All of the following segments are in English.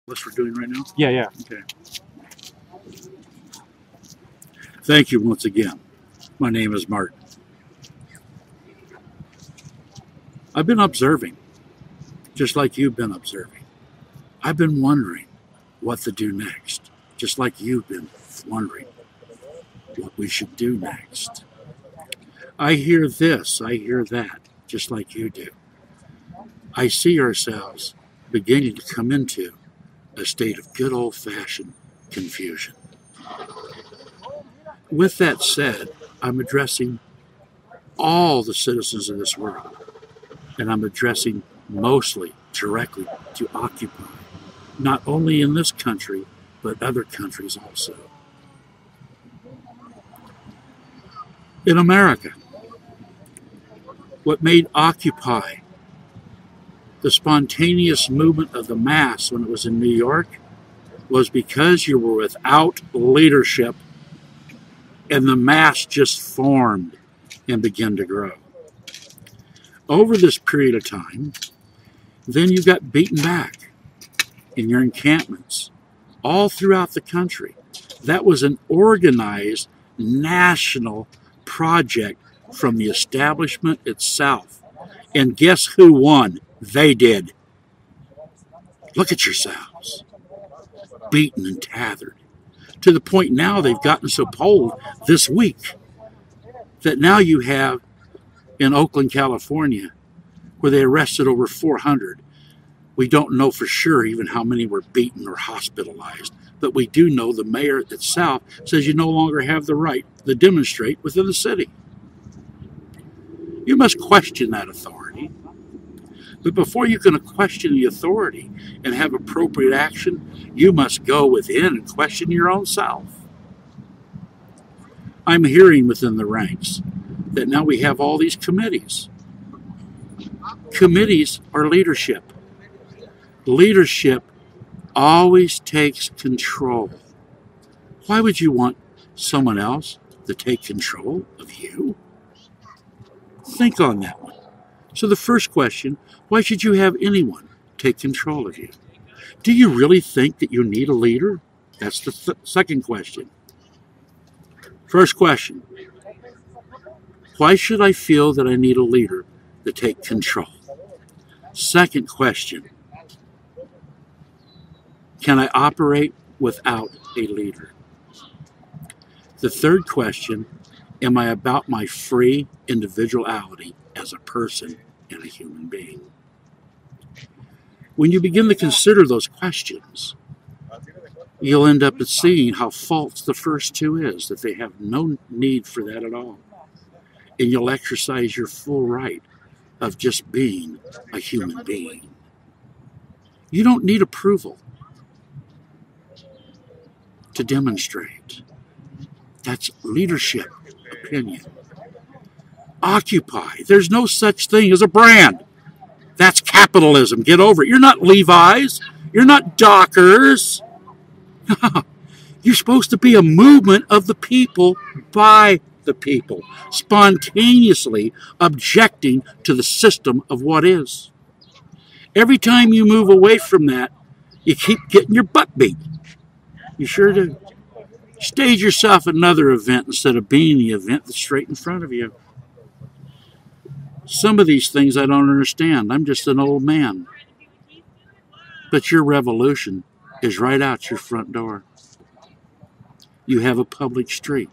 What we're doing right now? Yeah, yeah. Okay. Thank you once again. My name is Martin. I've been observing, just like you've been observing. I've been wondering what to do next, just like you've been wondering what we should do next. I hear this, I hear that, just like you do. I see ourselves beginning to come into a state of good old-fashioned confusion. With that said, I'm addressing all the citizens of this world, and I'm addressing mostly directly to Occupy, not only in this country, but other countries also. In America, what made Occupy the spontaneous movement of the mass when it was in New York was because you were without leadership, and the mass just formed and began to grow. Over this period of time, then you got beaten back in your encampments all throughout the country. That was an organized national project from the establishment itself. And guess who won? They did. Look at yourselves. Beaten and tethered. To the point now they've gotten so cold this week that now you have in Oakland, California, where they arrested over 400. We don't know for sure even how many were beaten or hospitalized, but we do know the mayor itself says you no longer have the right to demonstrate within the city. You must question that authority. But before you can question the authority and have appropriate action, you must go within and question your own self. I'm hearing within the ranks that now we have all these committees. Committees are leadership. Leadership always takes control. Why would you want someone else to take control of you? Think on that one. So the first question, why should you have anyone take control of you? Do you really think that you need a leader? That's the second question. First question, why should I feel that I need a leader to take control? Second question, can I operate without a leader? The third question, am I about my free individuality as a person and a human being? When you begin to consider those questions, you'll end up seeing how false the first two is, that they have no need for that at all. And you'll exercise your full right of just being a human being. You don't need approval to demonstrate. That's leadership opinion. Occupy. There's no such thing as a brand. That's capitalism. Get over it. You're not Levi's. You're not Dockers. You're supposed to be a movement of the people by the people, spontaneously objecting to the system of what is. Every time you move away from that, you keep getting your butt beat. You sure do. Stage yourself another event instead of being the event that's straight in front of you. Some of these things I don't understand. I'm just an old man. But your revolution is right out your front door. You have a public street.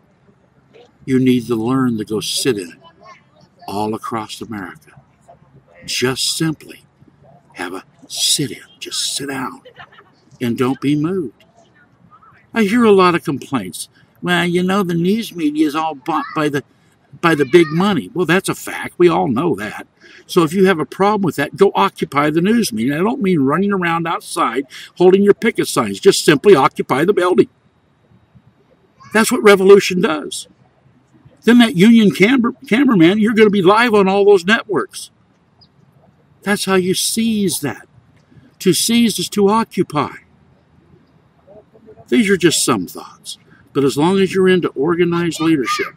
You need to learn to go sit in it all across America. Just simply have a sit-in. Just sit down and don't be moved. I hear a lot of complaints. Well, you know, the news media is all bought by the big money. Well, that's a fact. We all know that. So if you have a problem with that, go occupy the news media. I don't mean running around outside holding your picket signs. Just simply occupy the building. That's what revolution does. Then that union cameraman, you're going to be live on all those networks. That's how you seize that. To seize is to occupy. These are just some thoughts. But as long as you're into organized leadership,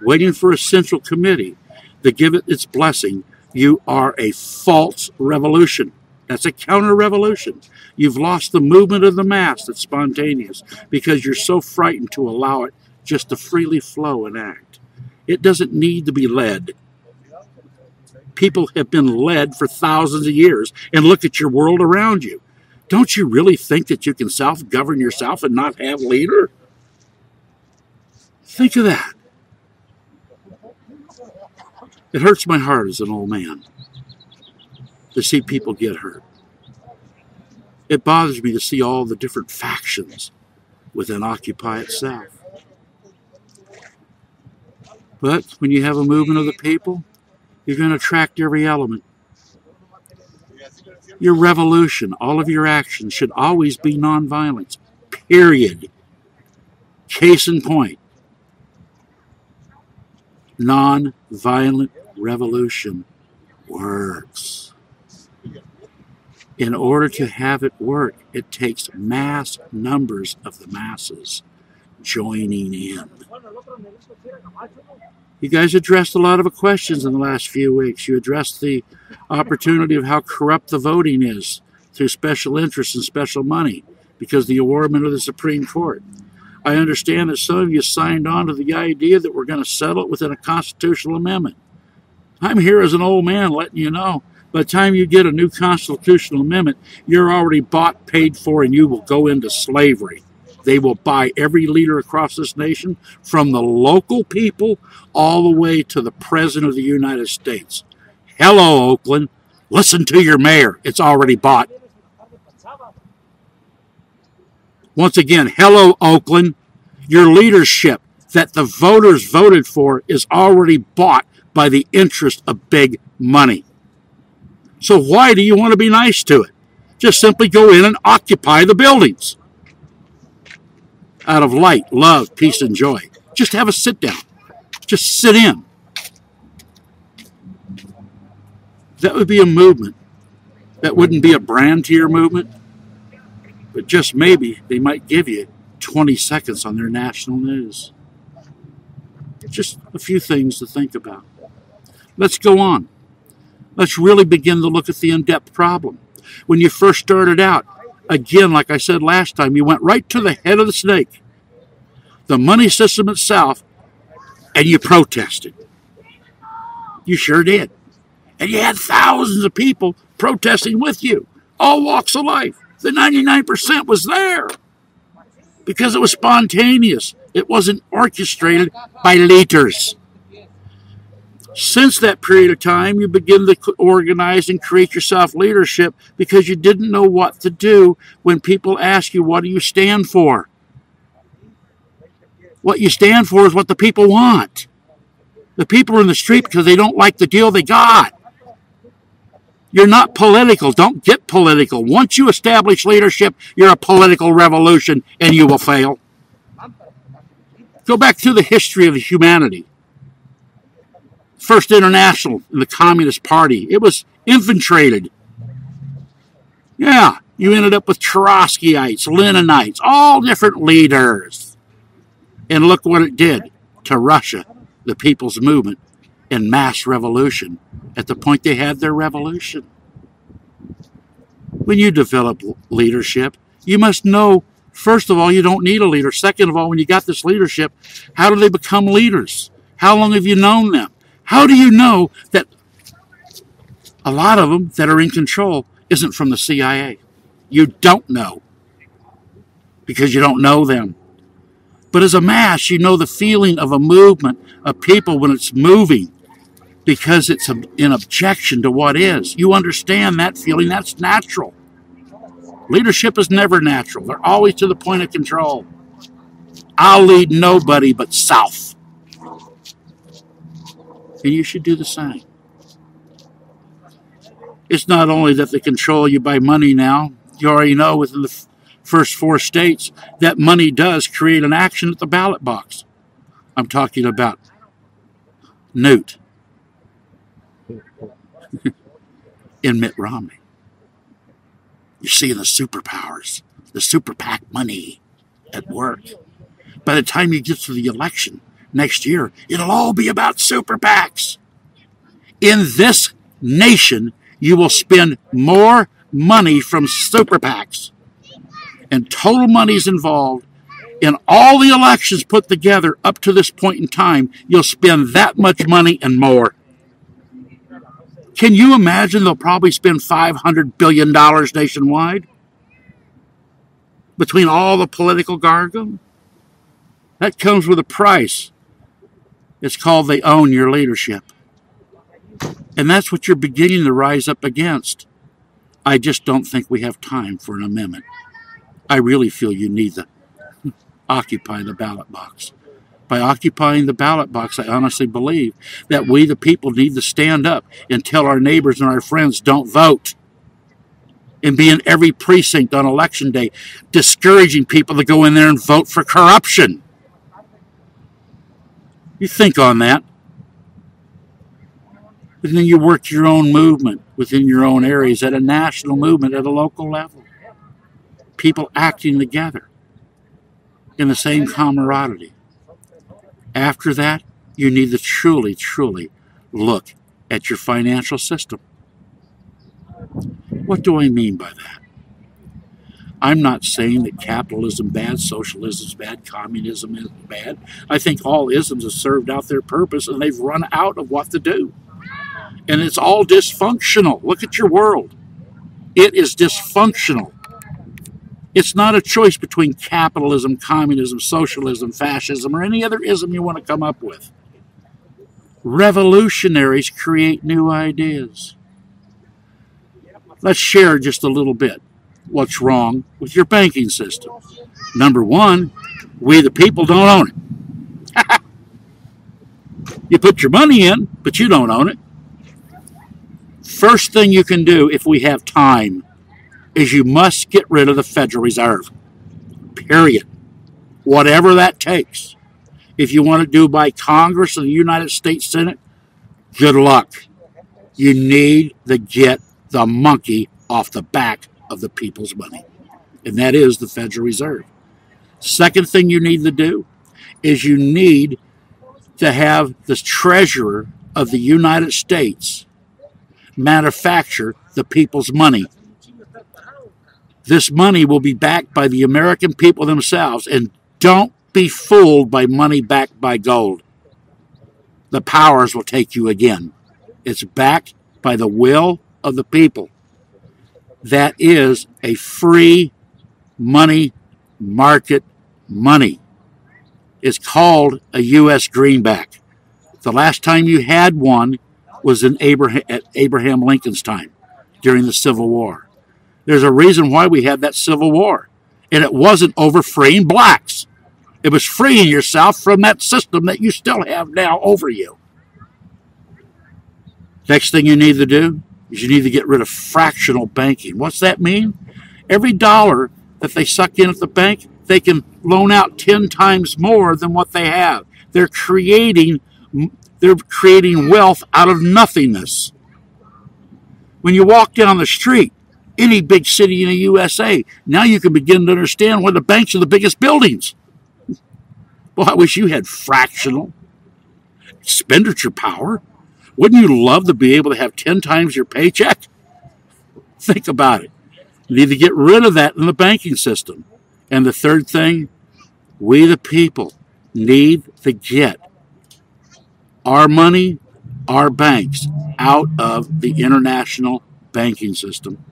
waiting for a central committee to give it its blessing, you are a false revolution. That's a counter-revolution. You've lost the movement of the mass that's spontaneous because you're so frightened to allow it just to freely flow and act. It doesn't need to be led. People have been led for thousands of years, and look at your world around you. Don't you really think that you can self-govern yourself and not have leader? Think of that. It hurts my heart as an old man to see people get hurt. It bothers me to see all the different factions within Occupy itself. But when you have a movement of the people, you're going to attract every element. Your revolution, all of your actions should always be nonviolence. Period. Case in point. Nonviolent revolution works. In order to have it work, it takes mass numbers of the masses joining in. You guys addressed a lot of questions in the last few weeks. You addressed the opportunity of how corrupt the voting is through special interests and special money because of the awardment of the Supreme Court. I understand that some of you signed on to the idea that we're going to settle it within a constitutional amendment. I'm here as an old man letting you know, by the time you get a new constitutional amendment, you're already bought, paid for, and you will go into slavery. They will buy every leader across this nation, from the local people all the way to the President of the United States. Hello, Oakland. Listen to your mayor. It's already bought. Once again, hello, Oakland. Your leadership that the voters voted for is already bought by the interest of big money. So why do you want to be nice to it? Just simply go in and occupy the buildings. Out of light, love, peace, and joy. Just have a sit down. Just sit in. That would be a movement. That wouldn't be a brand to your movement. But just maybe they might give you 20 seconds on their national news. Just a few things to think about. Let's go on. Let's really begin to look at the in-depth problem. When you first started out, again, like I said last time, you went right to the head of the snake, the money system itself, and you protested. You sure did. And you had thousands of people protesting with you, all walks of life. The 99% was there because it was spontaneous. It wasn't orchestrated by leaders. Since that period of time, you begin to organize and create your self-leadership because you didn't know what to do when people ask you, what do you stand for? What you stand for is what the people want. The people are in the street because they don't like the deal they got. You're not political. Don't get political. Once you establish leadership, you're a political revolution and you will fail. Go back through the history of humanity. First International in the Communist Party. It was infiltrated. Yeah, you ended up with Trotskyites, Leninites, all different leaders. And look what it did to Russia, the people's movement, and mass revolution at the point they had their revolution. When you develop leadership, you must know, first of all, you don't need a leader. Second of all, when you got this leadership, how do they become leaders? How long have you known them? How do you know that a lot of them that are in control isn't from the CIA? You don't know because you don't know them. But as a mass, you know the feeling of a movement of people when it's moving because it's an objection to what is. You understand that feeling. That's natural. Leadership is never natural. They're always to the point of control. I'll lead nobody but South. And you should do the same. It's not only that they control you by money now. You already know within the first 4 states that money does create an action at the ballot box. I'm talking about Newt and Mitt Romney. You're seeing the superpowers, the super PAC money at work. By the time you get to the election next year, it'll all be about super PACs. In this nation, you will spend more money from super PACs, and total money's involved in all the elections put together up to this point in time, you'll spend that much money and more. Can you imagine they'll probably spend $500 billion nationwide between all the political jargon? That comes with a price. It's called they own your leadership. And that's what you're beginning to rise up against. I just don't think we have time for an amendment. I really feel you need to occupy the ballot box. By occupying the ballot box, I honestly believe that we, the people, need to stand up and tell our neighbors and our friends, don't vote. And be in every precinct on election day, discouraging people to go in there and vote for corruption. You think on that. And then you work your own movement within your own areas, at a national movement, at a local level. People acting together in the same camaraderie. After that, you need to truly, truly look at your financial system. What do I mean by that? I'm not saying that capitalism is bad, socialism is bad, communism is bad. I think all isms have served out their purpose and they've run out of what to do. And it's all dysfunctional. Look at your world. It is dysfunctional. It's not a choice between capitalism, communism, socialism, fascism, or any other ism you want to come up with. Revolutionaries create new ideas. Let's share just a little bit what's wrong with your banking system. Number one, we the people don't own it. You put your money in, but you don't own it. First thing you can do if we have time is you must get rid of the Federal Reserve. Period. Whatever that takes. If you want to do by Congress or the United States Senate, good luck. You need to get the monkey off the back of the people's money. And that is the Federal Reserve. Second thing you need to do is you need to have the Treasurer of the United States manufacture the people's money. This money will be backed by the American people themselves, and don't be fooled by money backed by gold. The powers will take you again. It's backed by the will of the people. That is a free money market money. It's called a U.S. greenback. The last time you had one was at Abraham Lincoln's time during the Civil War. There's a reason why we had that Civil War. And it wasn't over freeing blacks. It was freeing yourself from that system that you still have now over you. Next thing you need to do is you need to get rid of fractional banking. What's that mean? Every dollar that they suck in at the bank, they can loan out 10 times more than what they have. They're creating wealth out of nothingness. When you walk down the street, any big city in the USA, now you can begin to understand why the banks are the biggest buildings. Well, I wish you had fractional expenditure power. Wouldn't you love to be able to have 10 times your paycheck? Think about it. You need to get rid of that in the banking system. And the third thing, we the people need to get our money, our banks, out of the international banking system.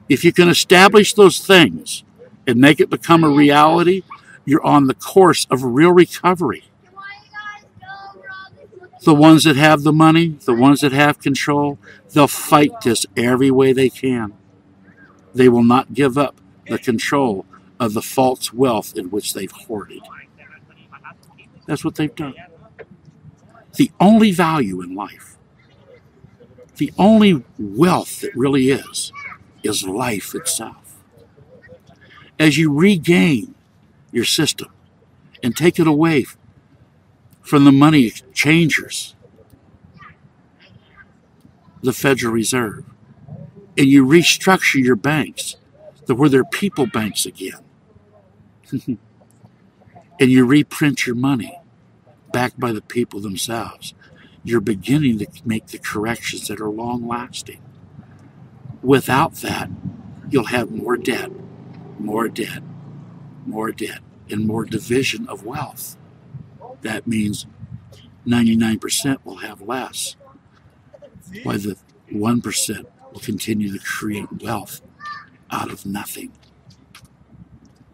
If you can establish those things and make it become a reality, you're on the course of real recovery. The ones that have the money, the ones that have control, they'll fight this every way they can. They will not give up the control of the false wealth in which they've hoarded. That's what they've done. The only value in life, the only wealth that really is life itself. As you regain your system and take it away from the money changers, the Federal Reserve, and you restructure your banks to where they're people banks again, and you reprint your money backed by the people themselves, you're beginning to make the corrections that are long-lasting. Without that, you'll have more debt, more debt, more debt, and more division of wealth. That means 99% will have less, while the 1% will continue to create wealth out of nothing.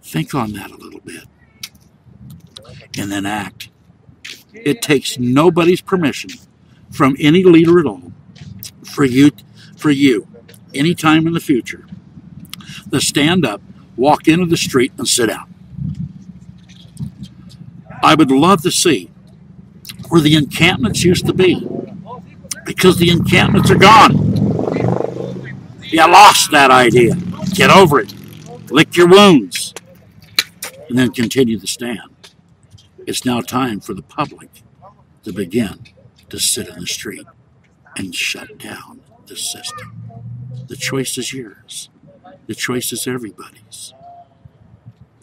Think on that a little bit, and then act. It takes nobody's permission from any leader at all for you, anytime in the future, to stand up, walk into the street, and sit down. I would love to see where the encampments used to be, because the encampments are gone. You lost that idea. Get over it. Lick your wounds. And then continue to stand. It's now time for the public to begin to sit in the street and shut down the system. The choice is yours. The choice is everybody's.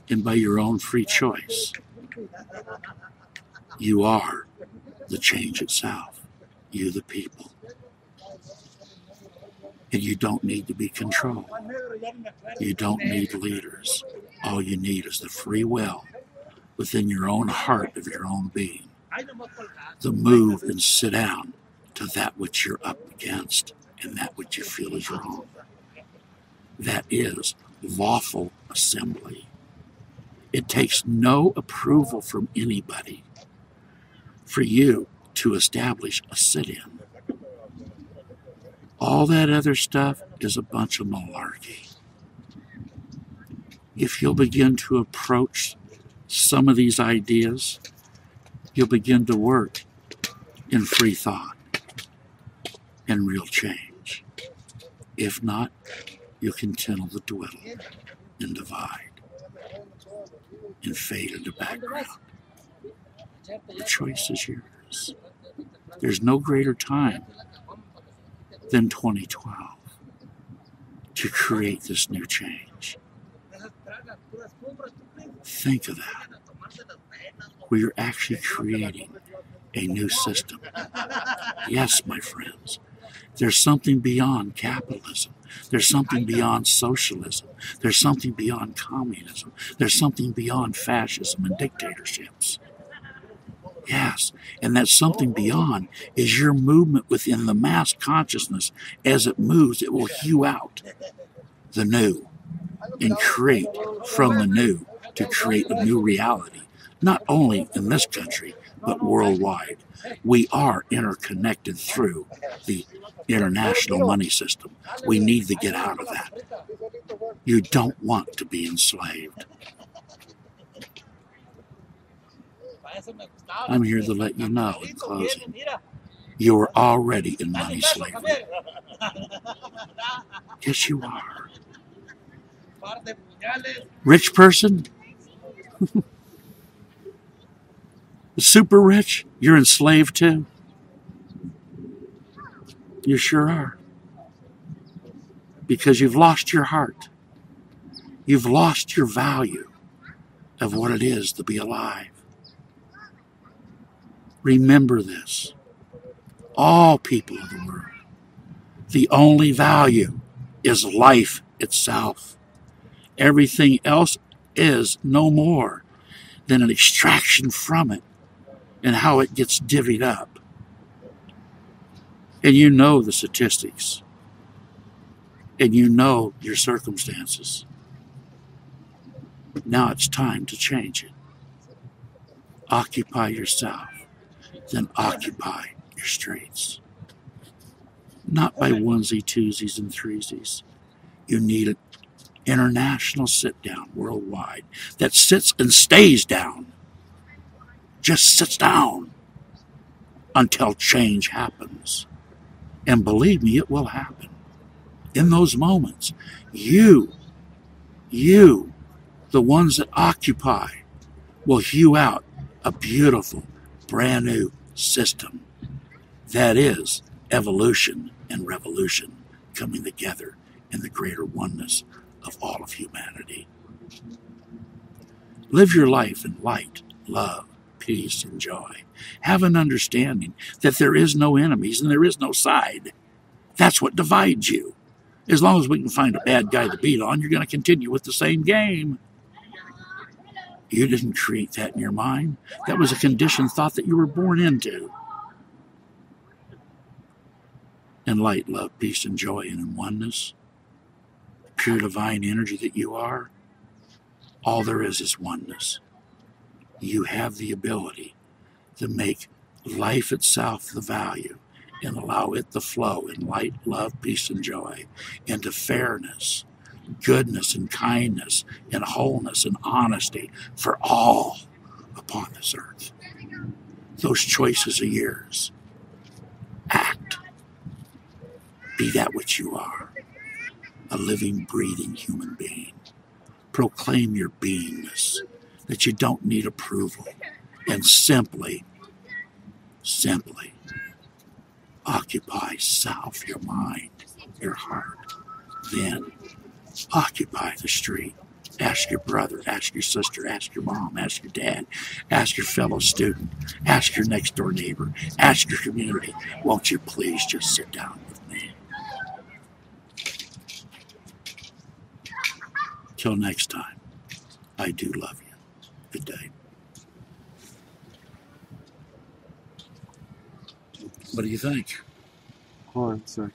And by your own free choice, you are the change itself. You, the people. And you don't need to be controlled. You don't need leaders. All you need is the free will within your own heart of your own being to move and sit down to that which you're up against and that which you feel is wrong. That is lawful assembly. It takes no approval from anybody for you to establish a sit-in. All that other stuff is a bunch of malarkey. If you'll begin to approach some of these ideas, you'll begin to work in free thought and real change. If not, you'll continue to dwindle and divide and fade into background. The choice is yours. There's no greater time than 2012 to create this new change. Think of that. We are actually creating a new system. Yes, my friends, there's something beyond capitalism. There's something beyond socialism. There's something beyond communism. There's something beyond fascism and dictatorships. Yes, and that something beyond is your movement within the mass consciousness. As it moves, it will hew out the new and create from the new to create a new reality, not only in this country, but worldwide. We are interconnected through the international money system. We need to get out of that. You don't want to be enslaved. I'm here to let you know in closing, you are already in money slavery. Yes, you are. Rich person, super rich, you're enslaved too. You sure are. Because you've lost your heart. You've lost your value of what it is to be alive. Remember this. All people of the world. The only value is life itself. Everything else is no more than an extraction from it and how it gets divvied up. And you know the statistics. And you know your circumstances. Now it's time to change it. Occupy yourself. Then occupy your streets. Not by onesie, twosies, and threesies. You need an international sit-down worldwide that sits and stays down. Just sits down until change happens. And believe me, it will happen. In those moments, you, the ones that occupy, will hew out a beautiful, brand new system. That is evolution and revolution coming together in the greater oneness of all of humanity. Live your life in light, love, peace, and joy. Have an understanding that there is no enemies and there is no side. That's what divides you. As long as we can find a bad guy to beat on, you're going to continue with the same game. You didn't create that in your mind. That was a conditioned thought that you were born into. In light, love, peace, and joy, and in oneness, pure divine energy that you are, all there is oneness. You have the ability to make life itself the value and allow it to flow in light, love, peace, and joy, into fairness, goodness, and kindness, and wholeness, and honesty for all upon this earth. Those choices are yours. Act. Be that which you are, a living, breathing human being. Proclaim your beingness, that you don't need approval, and simply occupy self, your mind, your heart. Then occupy the street. Ask your brother, ask your sister, ask your mom, ask your dad, ask your fellow student, ask your next door neighbor, ask your community, won't you please just sit down with me? Till next time, I do love you. Good day. What do you think? Hold on, sorry.